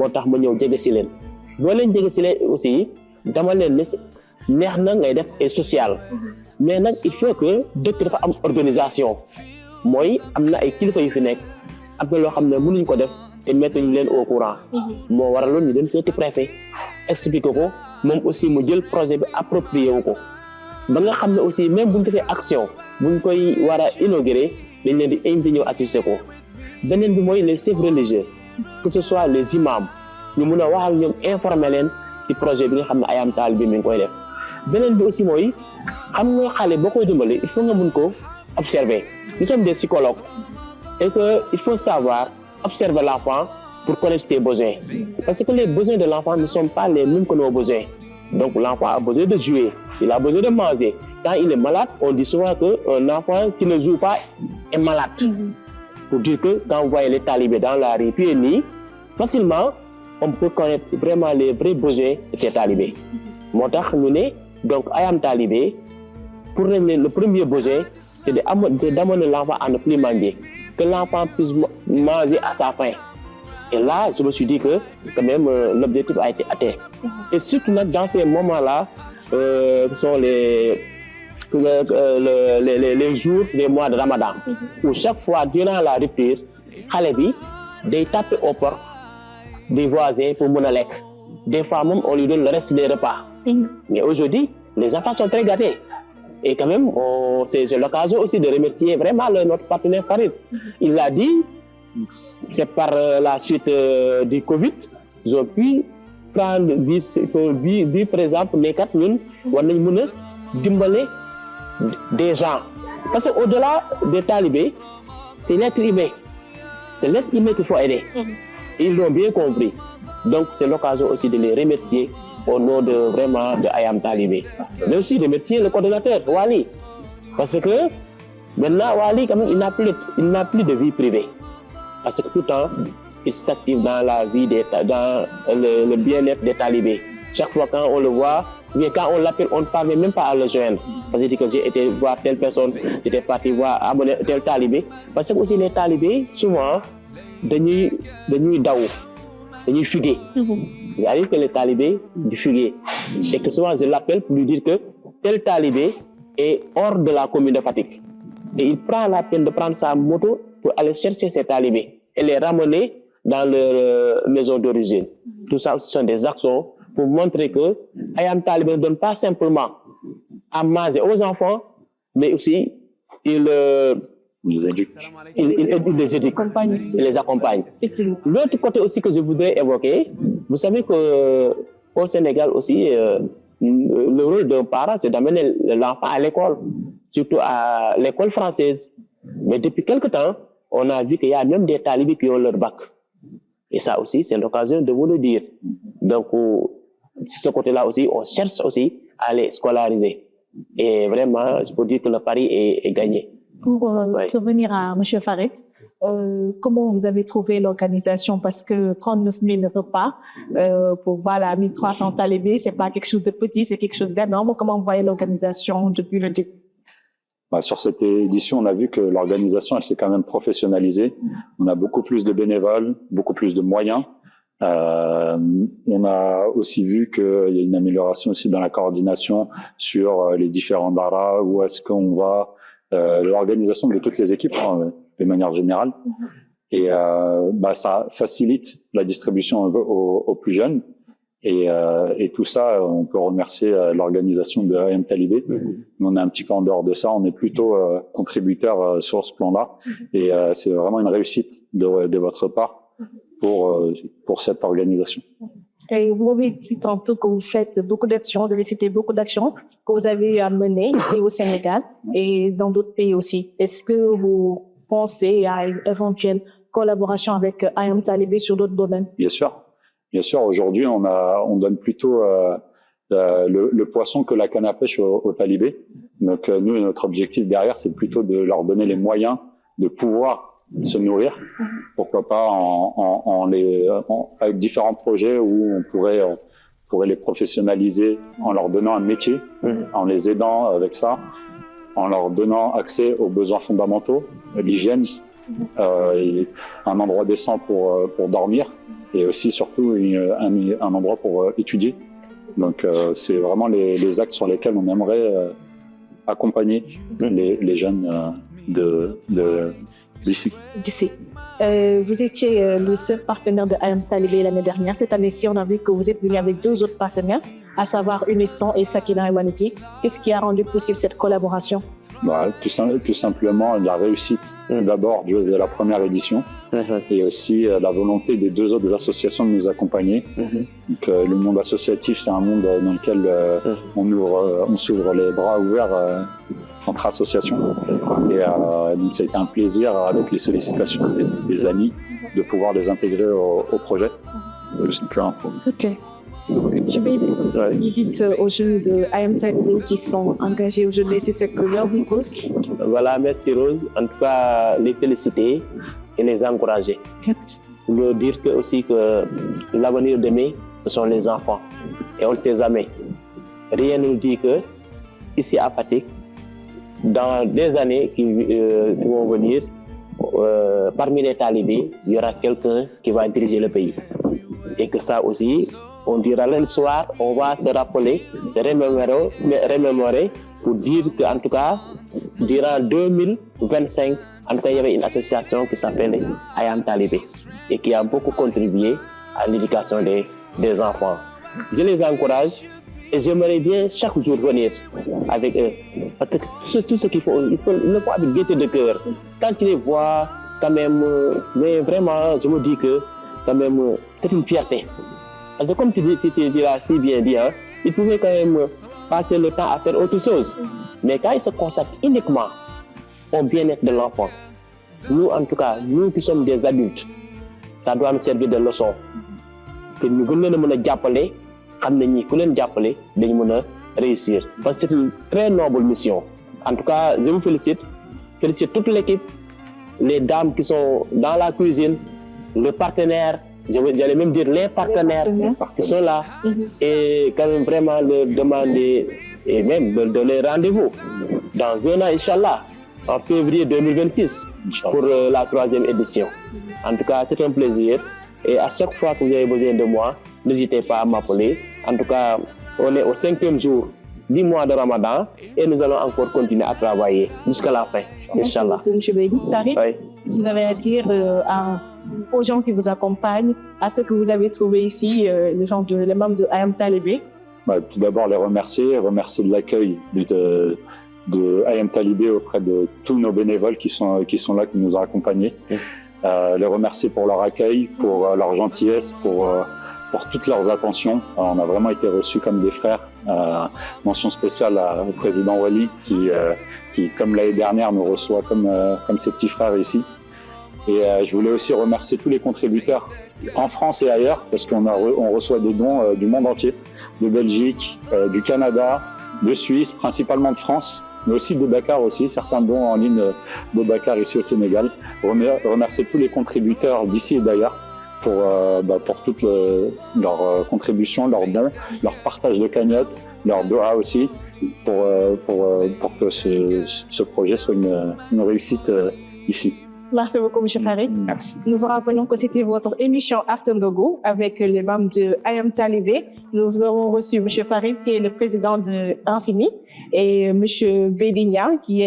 moo tax ma ñëw jege si leen boo leen jege si leen aussi dama leen ne neex na ngay def et social mais nag il faut que dëkk dafa am organisation mooy am na ay kilifa yu fi nekk am na loo xam ne mënuñ ko def te mettre ñu leen au courant moo waraloon ñu dem seeti préfet expliqué ko moom aussi mu jël projet bi approprié wu ko ba nga xam ne aussi même bu ñu defee action buñ koy war a inaugurer dañ leen di invité ñëw assister ko beneen bi mooy les chefs religieux que ce soit les imams ñu mun a wax ak ñoom informer leen ci projet bi nga xam ne Ayam Talibé mi ngi koy def beneen bi aussi mooy xam nga xale boo koy dimbali il faut nga mun ko observer nous sommes des psychologues et que il faut savoir observer l'enfant pour connaître ses besoins parce que les besoins de l'enfant ne sont pas les mêmes que nos besoins donc l'enfant a besoin de jouer il a besoin de manger quand il est malade on dit souvent que un enfant qui ne joue pas est malade pour dire que quand vous voyez les talibés dans la rue pieds nus facilement on peut connaître vraiment les vrais besoins de ces talibés moo tax ñu ne donc Ayam Talibé pour le premier besoin c'est d'amener l'enfant à ne plus manger que l'enfant puisse manger à sa faim et là je me suis dit que quand même l'objectif a été atteint et surtout nag dans ces moments-là sont les jours des mois de Ramadan où chaque fois durant la rupture xale bi day taper aux portes des voisins pour mën a lekk des fois même on lui donne le reste des repas mais aujourd'hui les enfants sont très gâtés et quand même c'est l'occasion aussi de remercier vraiment notre partenaire Farid il l'a dit c'est par la suite du Covid ils ont pu prendre dire par exemple ne kat ñun war nañ mën a dimbale des gens parce que au-delà des talibés c'est l'être humain qu'il faut aider et ils l'ont bien compris donc c'est l'occasion aussi de les remercier au nom de vraiment de Ayam Talibé mais aussi de remercier le coordonnateur Wali parce que maintenant Wali quand même il n'a plus de vie privée parce que tout le temps il s'active dans la vie dans le bien-être des talibés chaque fois quand on le voit bien quand on l'appelle on ne parvient même pas à le joindre parce qu'il dit que j'ai été voir telle personne j'étais parti voir abonner tel talibé parce que aussi les talibés souvent dañuy daw dañuy fuguer il arrive que les talibés du fuguer et que souvent je l'appelle pour lui dire que tel talibé est hors de la commune de Fatick et il prend la peine de prendre sa moto pour aller chercher ces talibés et les ramener dans leur maison d'origine tout ça ce sont des actions pour montrer que Ayam Talibé ne donne pas simplement à manger aux enfants mais aussi il les éduque, il les accompagne. L'autre côté aussi que je voudrais évoquer, vous savez que au Sénégal aussi, le rôle d'un parent, c'est d'amener l'enfant à l'école, surtout à l'école française. Mais depuis quelque temps, on a vu qu'il y a même des talibés qui ont leur bac. Et ça aussi, c'est l'occasion de vous le dire. Donc, ce côté-là aussi, on cherche aussi à les scolariser. Et vraiment, je peux dire que le pari est gagné. Pour revenir à M. Farid, comment vous avez trouvé l'organisation? Parce que 39 000 repas pour voilà 1300 talibés, c'est pas quelque chose de petit, c'est quelque chose d'énorme. Comment vous voyez l'organisation depuis le début? Sur cette édition, on a vu que l'organisation, elle s'est quand même professionnalisée. On a beaucoup plus de bénévoles, beaucoup plus de moyens. On a aussi vu qu'il y a une amélioration aussi dans la coordination sur les différents daras, où est-ce qu'on va, l'organisation de toutes les équipes, de manière générale. Et ça facilite la distribution aux plus jeunes. Et tout ça, on peut remercier l'organisation de Ayam Talibé. On est un petit peu en dehors de ça, on est plutôt contributeur sur ce plan-là. Et c'est vraiment une réussite de votre part pour cette organisation. Et vous avez dit tantôt que vous faites beaucoup d'actions, vous avez cité beaucoup d'actions que vous avez menées ici au Sénégal et dans d'autres pays aussi. Est-ce que vous pensez à une éventuelle collaboration avec Ayam Talibé sur d'autres domaines? Bien sûr. Bien sûr, aujourd'hui, on donne plutôt le poisson que la canne à pêche aux talibés. Donc, nous, notre objectif derrière, c'est plutôt de leur donner les moyens de pouvoir se nourrir. Pourquoi pas avec différents projets où on pourrait les professionnaliser en leur donnant un métier, en les aidant avec ça, en leur donnant accès aux besoins fondamentaux, l'hygiène, un endroit décent pour dormir. et aussi surtout un endroit pour étudier. Donc c'est vraiment les axes sur lesquels on aimerait accompagner les jeunes d'ici. Vous étiez le seul partenaire de I Am Talibé l'année dernière. Cette année-ci, on a vu que vous êtes venu avec 2 autres partenaires, à savoir Unisson et Sakina Humanity. Qu'est-ce qui a rendu possible cette collaboration? Tout simplement la réussite d'abord de la première édition et aussi la volonté des 2 autres associations de nous accompagner. Donc, le monde associatif, c'est un monde dans lequel on s'ouvre les bras ouverts entre associations. Et donc ça a été un plaisir avec les sollicitations des amis de pouvoir les intégrer au projet. Ok. Vous dites aux jeunes de I Am Talibé qui sont engagés aujourd'hui, c'est que leur cause. Voilà, merci Rose. En tout cas, les féliciter et les encourager. Pour leur dire aussi que l'avenir de demain, ce sont les enfants. Et on ne sait jamais. Rien ne nous dit que ici à Fatick, dans des années qui vont venir, parmi les talibés, il y aura quelqu'un qui va diriger le pays. Et que ça aussi, on dira lundi soir, on va se rappeler, se remémorer pour dire qu'en tout cas, durant 2025, en tout cas, il y avait une association qui s'appelle I Am Talibé et qui a beaucoup contribué à l'éducation des enfants. Je les encourage et j'aimerais bien chaque jour venir avec eux. Parce que tout ce qu'il faut, il le faut avec gaieté de cœur. Quand tu les vois, quand même, mais vraiment, je me dis que quand même, c'est une fierté. Parce que comme tu l'as si bien dit, hein, ils pouvaient quand même passer le temps à faire autre chose. Mais quand ils se consacrent uniquement au bien-être de l'enfant, nous en tout cas, nous qui sommes des adultes, ça doit nous servir de leçon. Que nous voulons appeler, réussir. Parce que c'est une très noble mission. En tout cas, je vous félicite. Félicite toute l'équipe, les dames qui sont dans la cuisine, le partenaire, j'allais même dire les partenaires qui sont là, et quand même vraiment leur demander, et même de les rendez-vous dans un an, Inch'Allah, en février 2026, pour la 3e édition. En tout cas, c'est un plaisir. Et à chaque fois que vous avez besoin de moi, n'hésitez pas à m'appeler. En tout cas, on est au 5e jour du mois de Ramadan et nous allons encore continuer à travailler jusqu'à la fin, Inch'Allah. Si vous avez à dire aux gens qui vous accompagnent, à ceux que vous avez trouvés ici, les membres de I Am Talibé. Tout d'abord, les remercier de l'accueil de I Am Talibé auprès de tous nos bénévoles qui sont là, qui nous ont accompagnés. Les remercier pour leur accueil, pour leur gentillesse, pour toutes leurs attentions. On a vraiment été reçus comme des frères. Mention spéciale au président Wali qui, comme l'année dernière, nous reçoit comme ses petits frères ici. Et je voulais aussi remercier tous les contributeurs en France et ailleurs, parce qu'on reçoit des dons du monde entier, de Belgique, du Canada, de Suisse, principalement de France, mais aussi de Dakar aussi, certains dons en ligne de Dakar ici au Sénégal. Remercier tous les contributeurs d'ici et d'ailleurs pour toutes leurs contributions, leurs dons, leur partage de cagnottes, leurs doigts aussi, pour que ce projet soit une réussite ici. Merci beaucoup, M. Farid. Merci. Nous vous rappelons que c'était votre émission After Ndogo avec les membres de I Am Talibé. Nous avons reçu M. Farid, qui est le président de Infini, et M. Bédigna, qui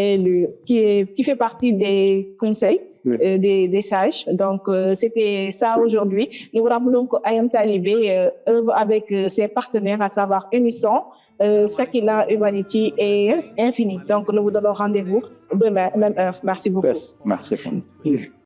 fait partie des conseils, des sages. Donc, c'était ça aujourd'hui. Nous vous rappelons que I Am Talibé œuvre avec ses partenaires, à savoir Unisson, Sakina Humanity et Infini. Donc, nous vous donnons rendez-vous demain, même heure. Merci beaucoup. Merci.